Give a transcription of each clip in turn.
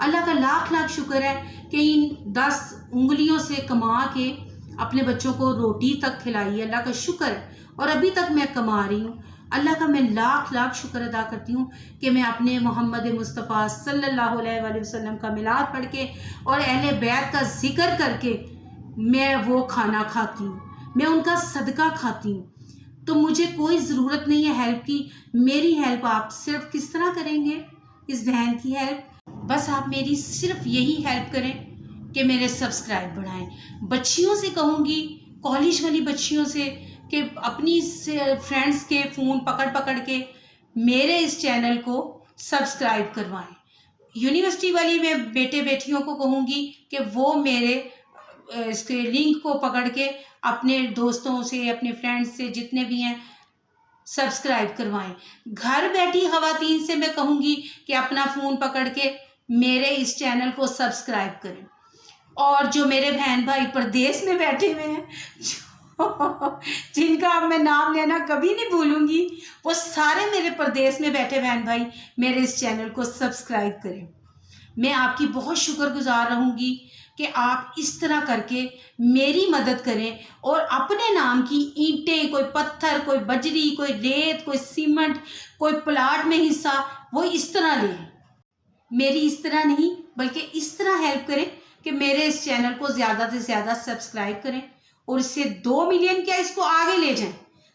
اللہ کا لاکھ لاکھ شکر ہے کہ ان 10 انگلیوں سے کما کے اپنے بچوں کو روٹی تک کھلائی ہے، اللہ کا شکر ہے، اور ابھی تک میں کما رہی ہوں۔ اللہ کا میں لاکھ لاکھ شکر ادا کرتی ہوں کہ میں اپنے محمد مصطفیٰ صلی اللہ علیہ وآلہ وسلم کا میلاد پڑھ کے اور اہل بیت کا ذکر کر کے میں وہ کھانا کھاتی ہوں، میں ان کا صدقہ کھاتی ہوں۔ تو مجھے کوئی ضرورت نہیں ہے ہیلپ کی۔ میری ہیلپ آپ صرف کس طرح کریں گے؟ اس بہن کی ہیلپ بس آپ میری صرف یہی ہیلپ کریں کہ میرے سبسکرائب بڑھائیں۔ بچیوں سے کہوں گی، کالج والی بچیوں سے، کہ اپنی فرینڈس کے فون پکڑ پکڑ کے میرے اس چینل کو سبسکرائب کروائیں۔ یونیورسٹی والی میں بیٹے بیٹیوں کو کہوں گی کہ وہ میرے اس کے لنک کو پکڑ کے اپنے دوستوں سے، اپنے فرینڈس سے، جتنے بھی ہیں، سبسکرائب کروائیں۔ گھر بیٹھی خواتین سے میں کہوں گی کہ اپنا فون پکڑ کے میرے اس چینل کو سبسکرائب کریں۔ اور جو میرے بہن بھائی پردیس میں بیٹھے ہوئے ہیں، جن کا اب میں نام لینا کبھی نہیں بھولوں گی، وہ سارے میرے پردیس میں بیٹھے بہن بھائی میرے اس چینل کو سبسکرائب کریں۔ میں آپ کی بہت شکر گزار رہوں گی کہ آپ اس طرح کر کے میری مدد کریں اور اپنے نام کی اینٹیں، کوئی پتھر، کوئی بجری، کوئی ریت، کوئی سیمنٹ، کوئی پلاٹ میں حصہ، وہ اس طرح لیں۔ میری اس طرح نہیں بلکہ اس طرح ہیلپ کریں کہ میرے اس چینل کو زیادہ سے زیادہ سبسکرائب کریں اور اس سے 2 ملین کیا اس کو آگے لے جائیں،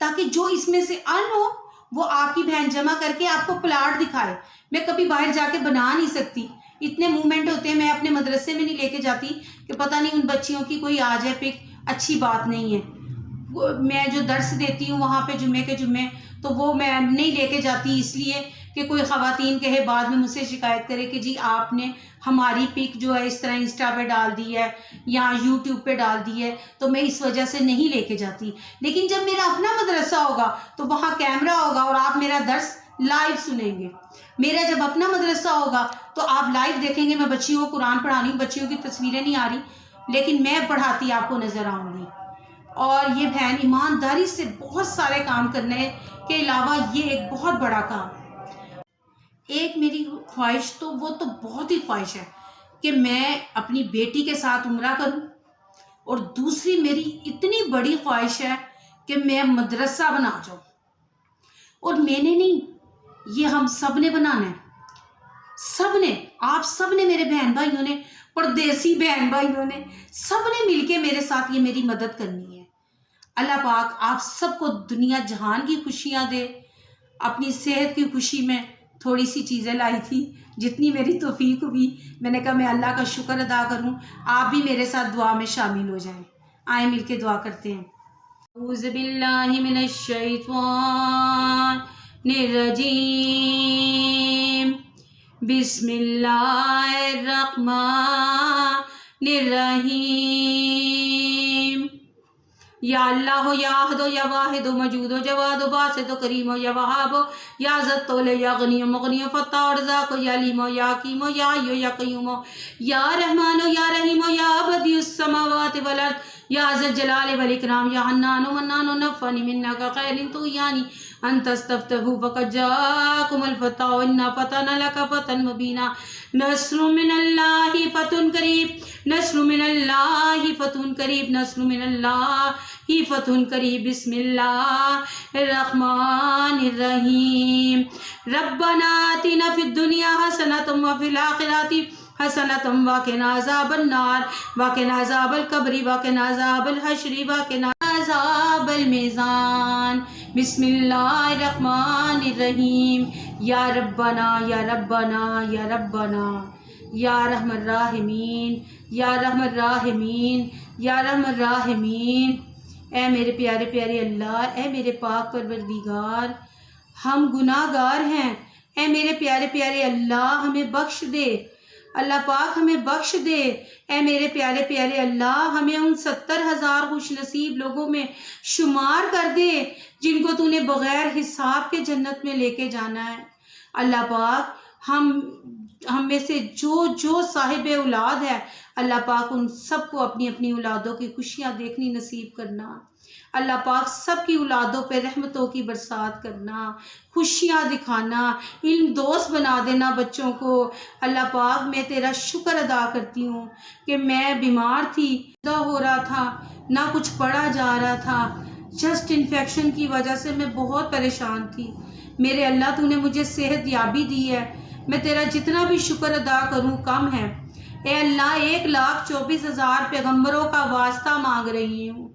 تاکہ جو اس میں سے ارن ہو وہ آپ کی بہن جمع کر کے آپ کو پلاٹ دکھائے۔ میں کبھی باہر جا کے بنا نہیں سکتی، اتنے موومنٹ ہوتے ہیں، میں اپنے مدرسے میں نہیں لے کے جاتی کہ پتہ نہیں ان بچیوں کی کوئی آ جائے پک، اچھی بات نہیں ہے۔ میں جو درس دیتی ہوں وہاں پہ جمعے کے جمعے، تو وہ میں نہیں لے کے جاتی اس لیے کہ کوئی خواتین کہے بعد میں مجھ سے شکایت کرے کہ جی آپ نے ہماری پک جو ہے اس طرح انسٹا پہ ڈال دی ہے یا یوٹیوب پہ ڈال دی ہے، تو میں اس وجہ سے نہیں لے کے جاتی۔ لیکن جب میرا اپنا مدرسہ ہوگا تو وہاں کیمرہ ہوگا اور آپ میرا درس لائیو سنیں گے۔ میرا جب اپنا مدرسہ ہوگا تو آپ لائیو دیکھیں گے، میں بچیوں کو قرآن پڑھانی ہوں، بچیوں کی تصویریں نہیں آ رہی لیکن میں پڑھاتی آپ کو نظر آؤں گی۔ اور یہ بہن ایمانداری سے بہت سارے کام کرنے کے علاوہ یہ ایک بہت بڑا کام ہے۔ ایک میری خواہش تو وہ تو بہت ہی خواہش ہے کہ میں اپنی بیٹی کے ساتھ عمرہ کروں، اور دوسری میری اتنی بڑی خواہش ہے کہ میں مدرسہ بنا جاؤں۔ اور میں نے نہیں، یہ ہم سب نے بنانا ہے، سب نے، آپ سب نے، میرے بہن بھائیوں نے، پردیسی بہن بھائیوں نے، سب نے مل کے میرے ساتھ یہ میری مدد کرنی ہے۔ اللہ پاک آپ سب کو دنیا جہان کی خوشیاں دے۔ اپنی صحت کی خوشی میں تھوڑی سی چیزیں لائی تھی، جتنی میری توفیق ہوئی میں نے کہا میں اللہ کا شکر ادا کروں، آپ بھی میرے ساتھ دعا میں شامل ہو جائیں۔ آئیں مل کے دعا کرتے ہیں۔ اعوذ باللہ من الشیطان الرجیم، بسم اللہ الرحمن الرحیم۔ یا اللہ ہو، یا احد ہو، یا واحد ہو، موجود ہو، جواد ہو، باسط ہو، کریم ہو، یا وہاب ہو، یا ذات طول، یا غنی ہو، مغنی ہو، فتح ہو، رزاق ہو، یا علیم ہو، یا حکیم ہو، یا حی ہو، یا قیوم ہو، یا رحمان ہو، یا رحیم ہو، یا بدیع السماوات والارض، یا ذا الجلال والاکرام، یا حنان و منان و نفعنی منک خیر تو یعنی انت استفتحوا فقد جاءکم الفتح انا فتحنا لک فتحا مبینا نصر من اللہ فتح قریب، نصر من اللہ فتح قریب، نصر من اللہ فتح قریب۔ بسم اللہ الرحمن الرحیم۔ ربنا آتنا فی الدنیا حسنۃ وفی الآخرۃ حسنۃ وقنا عذاب النار وقنا عذاب القبر وقنا عذاب الحشر وقنا عذاب المیزان۔ بسم اللہ الرحمن الرحیم۔ یا ربنا یا ربنا یا ربنا یا رحم الراحمین یا رحم الراحمین یا رحم الراحمین۔ اے میرے پیارے پیارے اللہ، اے میرے پاک پروردگار، ہم گناہ گار ہیں، اے میرے پیارے پیارے اللہ ہمیں بخش دے، اللہ پاک ہمیں بخش دے، اے میرے پیارے پیارے اللہ ہمیں ان 70,000 خوش نصیب لوگوں میں شمار کر دے جن کو تو نے بغیر حساب کے جنت میں لے کے جانا ہے۔ اللہ پاک ہم ہم میں سے جو صاحب اولاد ہے اللہ پاک ان سب کو اپنی اپنی اولادوں کی خوشیاں دیکھنی نصیب کرنا۔ اللہ پاک سب کی اولادوں پہ رحمتوں کی برسات کرنا، خوشیاں دکھانا، علم دوست بنا دینا بچوں کو۔ اللہ پاک میں تیرا شکر ادا کرتی ہوں کہ میں بیمار تھی، ہو رہا تھا، نہ کچھ پڑھا جا رہا تھا، چیسٹ انفیکشن کی وجہ سے میں بہت پریشان تھی۔ میرے اللہ تو نے مجھے صحت یابی دی ہے، میں تیرا جتنا بھی شکر ادا کروں کم ہے۔ اے اللہ 1,24,000 پیغمبروں کا واسطہ مانگ رہی ہوں۔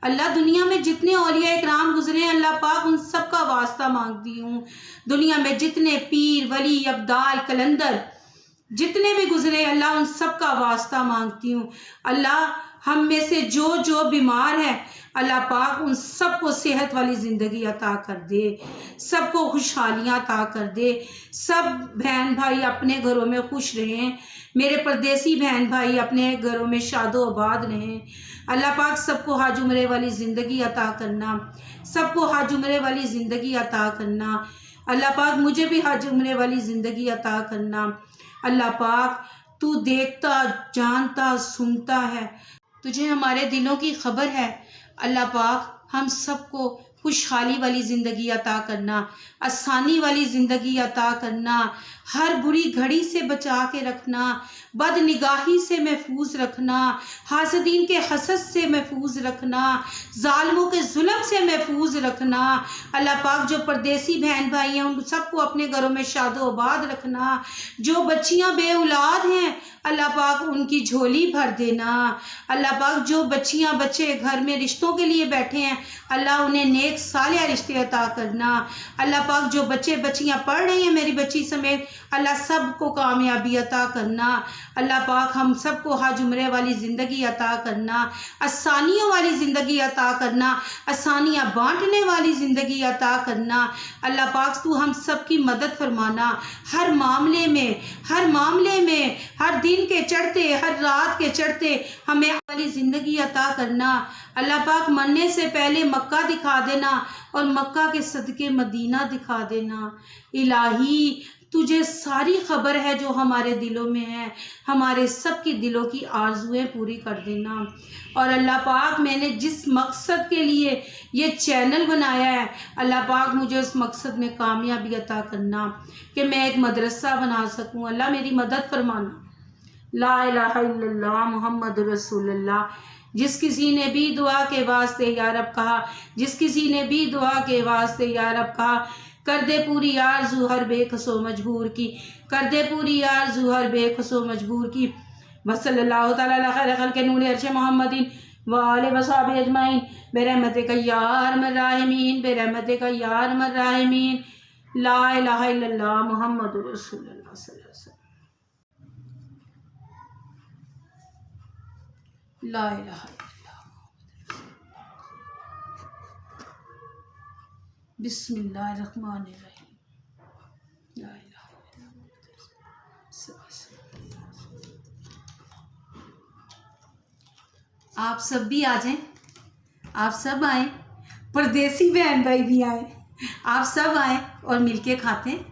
اللہ دنیا میں جتنے اولیاء اکرام گزرے ہیں اللہ پاک ان سب کا واسطہ مانگتی ہوں۔ دنیا میں جتنے پیر ولی ابدال کلندر جتنے بھی گزرے اللہ ان سب کا واسطہ مانگتی ہوں۔ اللہ ہم میں سے جو بیمار ہے اللہ پاک ان سب کو صحت والی زندگی عطا کر دے، سب کو خوشحالیاں عطا کر دے، سب بہن بھائی اپنے گھروں میں خوش رہیں، میرے پردیسی بہن بھائی اپنے گھروں میں شاد و آباد رہیں۔ اللہ پاک سب کو حج عمرے والی زندگی عطا کرنا، سب کو حج عمرے والی زندگی عطا کرنا۔ اللہ پاک مجھے بھی حج عمرے والی زندگی عطا کرنا۔ اللہ پاک تو دیکھتا جانتا سنتا ہے، تجھے ہمارے دلوں کی خبر ہے۔ اللہ پاک ہم سب کو خوشحالی والی زندگی عطا کرنا، آسانی والی زندگی عطا کرنا، ہر بری گھڑی سے بچا کے رکھنا، بد نگاہی سے محفوظ رکھنا، حاسدین کے حسد سے محفوظ رکھنا، ظالموں کے ظلم سے محفوظ رکھنا۔ اللہ پاک جو پردیسی بہن بھائی ہیں ان سب کو اپنے گھروں میں شاد و آباد رکھنا، جو بچیاں بے اولاد ہیں اللہ پاک ان کی جھولی بھر دینا۔ اللہ پاک جو بچیاں بچے گھر میں رشتوں کے لیے بیٹھے ہیں اللہ انہیں نیک صالح رشتے عطا کرنا۔ اللہ پاک جو بچے بچیاں پڑھ رہی ہیں میری بچی سمیت اللہ سب کو کامیابی عطا کرنا۔ اللہ پاک ہم سب کو حج عمرے والی زندگی عطا کرنا، آسانیوں والی زندگی عطا کرنا، آسانیاں بانٹنے والی زندگی عطا کرنا۔ اللہ پاک تو ہم سب کی مدد فرمانا، ہر معاملے میں ہر دن کے چڑھتے ہر رات کے چڑھتے ہمیں والی زندگی عطا کرنا۔ اللہ پاک مرنے سے پہلے مکہ دکھا دینا اور مکہ کے صدقے مدینہ دکھا دینا۔ الہی تجھے ساری خبر ہے جو ہمارے دلوں میں ہے، ہمارے سب کی دلوں کی آرزویں پوری کر دینا۔ اور اللہ پاک میں نے جس مقصد کے لیے یہ چینل بنایا ہے اللہ پاک مجھے اس مقصد میں کامیابی عطا کرنا کہ میں ایک مدرسہ بنا سکوں۔ اللہ میری مدد فرمانا۔ لا الہ الا اللہ محمد رسول اللہ۔ جس کسی نے بھی دعا کے واسطے یا رب کہا، جس کسی نے بھی دعا کے واسطے یا رب کہا، کر دے پوری آرزو ہر بے کس و مجبور کی، کر دے پوری آرزو ہر بے کس و مجبور کی۔ وصلی اللہ تعالی علی خیر خلق نور عرش محمدین وآلہ وصحبہ اجمعین برحمتک یا ارحم الراحمین، برحمتک یا ارحم الراحمین۔ لا الہ الا اللہ محمد رسول اللہ صلی اللہ علیہ وسلم۔ لا الہ الا اللہ بسم اللہ الرحمن الرحیم۔ لا الہ الا اللہ۔ آپ سب بھی آ جائیں، آپ سب آئیں، پردیسی بہن بھائی بھی آئیں، آپ سب آئیں اور مل کے کھاتے ہیں۔